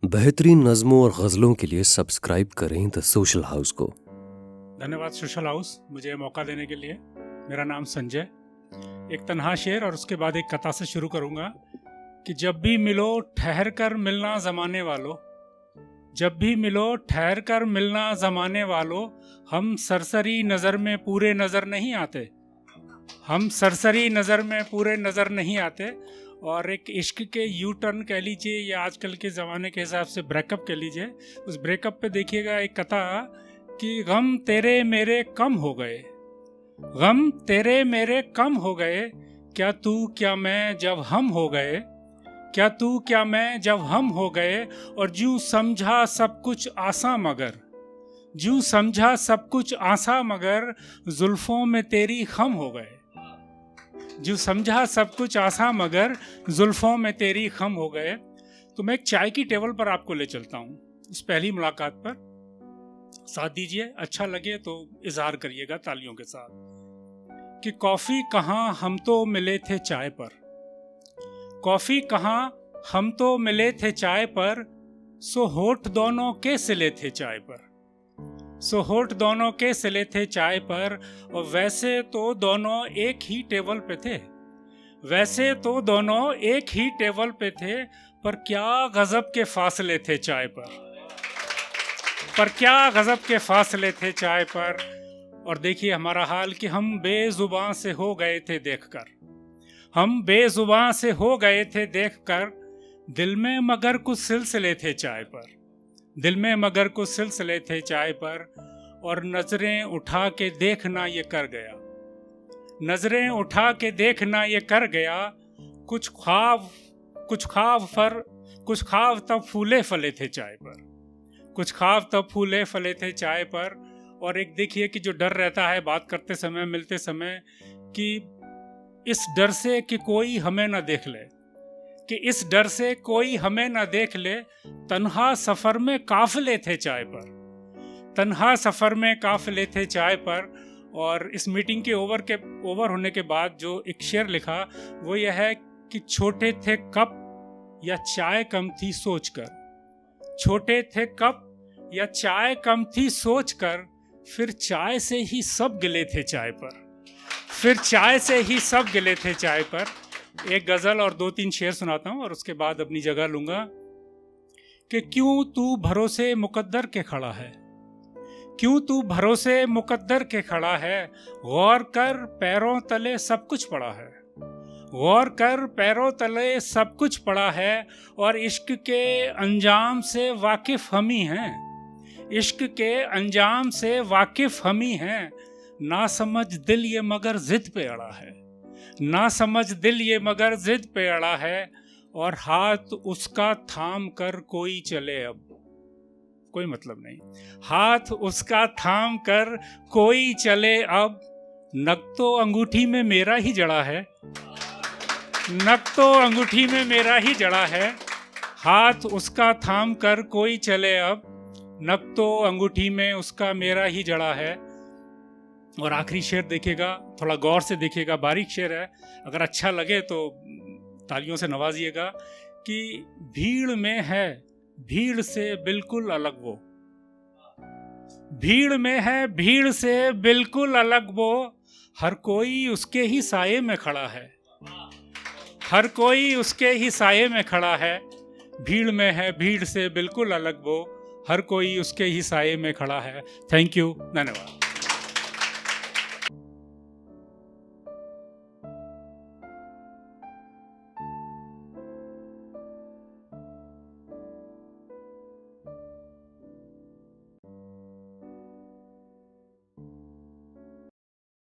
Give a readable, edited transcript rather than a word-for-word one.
बेहतरीन नज़्मों और गज़लों के लिए सब्सक्राइब करें द सोशल हाउस को। धन्यवाद सोशल हाउस मुझे मौका देने के लिए। मेरा नाम संजय। एक तन्हा शेर और उसके बाद एक कथा से शुरू करूँगा कि जब भी मिलो ठहर कर मिलना ज़माने वालों, जब भी मिलो ठहर कर मिलना ज़माने वालों, हम सरसरी नज़र में पूरे नज़र नहीं आते, हम सरसरी नज़र में पूरे नज़र नहीं आते। और एक इश्क के यू टर्न कह लीजिए या आजकल के ज़माने के हिसाब से ब्रेकअप कह लीजिए, उस ब्रेकअप पे देखिएगा एक कथा कि गम तेरे मेरे कम हो गए, गम तेरे मेरे कम हो गए, क्या तू क्या मैं जब हम हो गए, क्या तू क्या मैं जब हम हो गए। और जूं समझा सब कुछ आसा मगर, जूं समझा सब कुछ आसा मगर, जुल्फों में तेरी खम हो गए, जो समझा सब कुछ आसा मगर जुल्फों में तेरी खम हो गए। तो मैं एक चाय की टेबल पर आपको ले चलता हूँ उस पहली मुलाकात पर। साथ दीजिए, अच्छा लगे तो इजहार करिएगा तालियों के साथ कि कॉफी कहाँ हम तो मिले थे चाय पर, कॉफी कहाँ हम तो मिले थे चाय पर, सो होठ दोनों के सिले थे चाय पर, सो होठ दोनों के सिले थे चाय पर। और वैसे तो दोनों एक ही टेबल पे थे, वैसे तो दोनों एक ही टेबल पे थे, पर क्या गजब के फासले थे चाय पर क्या गजब के फासले थे चाय पर। और देखिए हमारा हाल कि हम बेजुबान से हो गए थे देखकर, हम बेजुबान से हो गए थे देखकर, दिल में मगर कुछ सिलसिले थे चाय पर, दिल में मगर कुछ सिलसिले थे चाय पर। और नजरें उठा के देखना ये कर गया, नजरें उठा के देखना ये कर गया, कुछ ख्वाब तब फूले फले थे चाय पर, कुछ ख्वाब तब फूले फले थे चाय पर। और एक देखिए कि जो डर रहता है बात करते समय, मिलते समय, कि इस डर से कि कोई हमें ना देख ले, कि इस डर से कोई हमें ना देख ले, तन्हा सफर में काफिले थे चाय पर, तन्हा सफर में काफिले थे चाय पर। और इस मीटिंग के ओवर होने के बाद जो एक शेर लिखा वो यह है कि छोटे थे कप या चाय कम थी सोचकर, छोटे थे कप या चाय कम थी सोचकर, फिर चाय से ही सब गिले थे चाय पर, फिर चाय से ही सब गिले थे चाय पर। एक गजल और 2-3 शेर सुनाता हूं और उसके बाद अपनी जगह लूंगा कि क्यों तू भरोसे मुकद्दर के खड़ा है, क्यों तू भरोसे मुकद्दर के खड़ा है, गौर कर पैरों तले सब कुछ पड़ा है, गौर कर पैरों तले सब कुछ पड़ा है। और इश्क के अंजाम से वाकिफ हम ही हैं, इश्क के अंजाम से वाकिफ हम ही हैं, ना समझ दिल ये मगर जिद पे अड़ा है, ना समझ दिल ये मगर जिद पे अड़ा है। और हाथ उसका थाम कर कोई चले अब, कोई मतलब नहीं, हाथ उसका थाम कर कोई चले अब, नक तो अंगूठी में मेरा ही जड़ा है, नक तो अंगूठी में मेरा ही जड़ा है, हाथ उसका थाम कर कोई चले अब, नक तो अंगूठी में उसका मेरा ही जड़ा है। और आखिरी शेर देखिएगा, थोड़ा गौर से देखिएगा, बारीक शेर है, अगर अच्छा लगे तो तालियों से नवाजिएगा कि भीड़ में है भीड़ से बिल्कुल अलग वो, भीड़ में है भीड़ से बिल्कुल अलग वो, हर कोई उसके ही साये में खड़ा है, हर कोई उसके ही साये में खड़ा है, भीड़ में है भीड़ से बिल्कुल अलग वो, हर कोई उसके ही साये में खड़ा है। थैंक यू, धन्यवाद।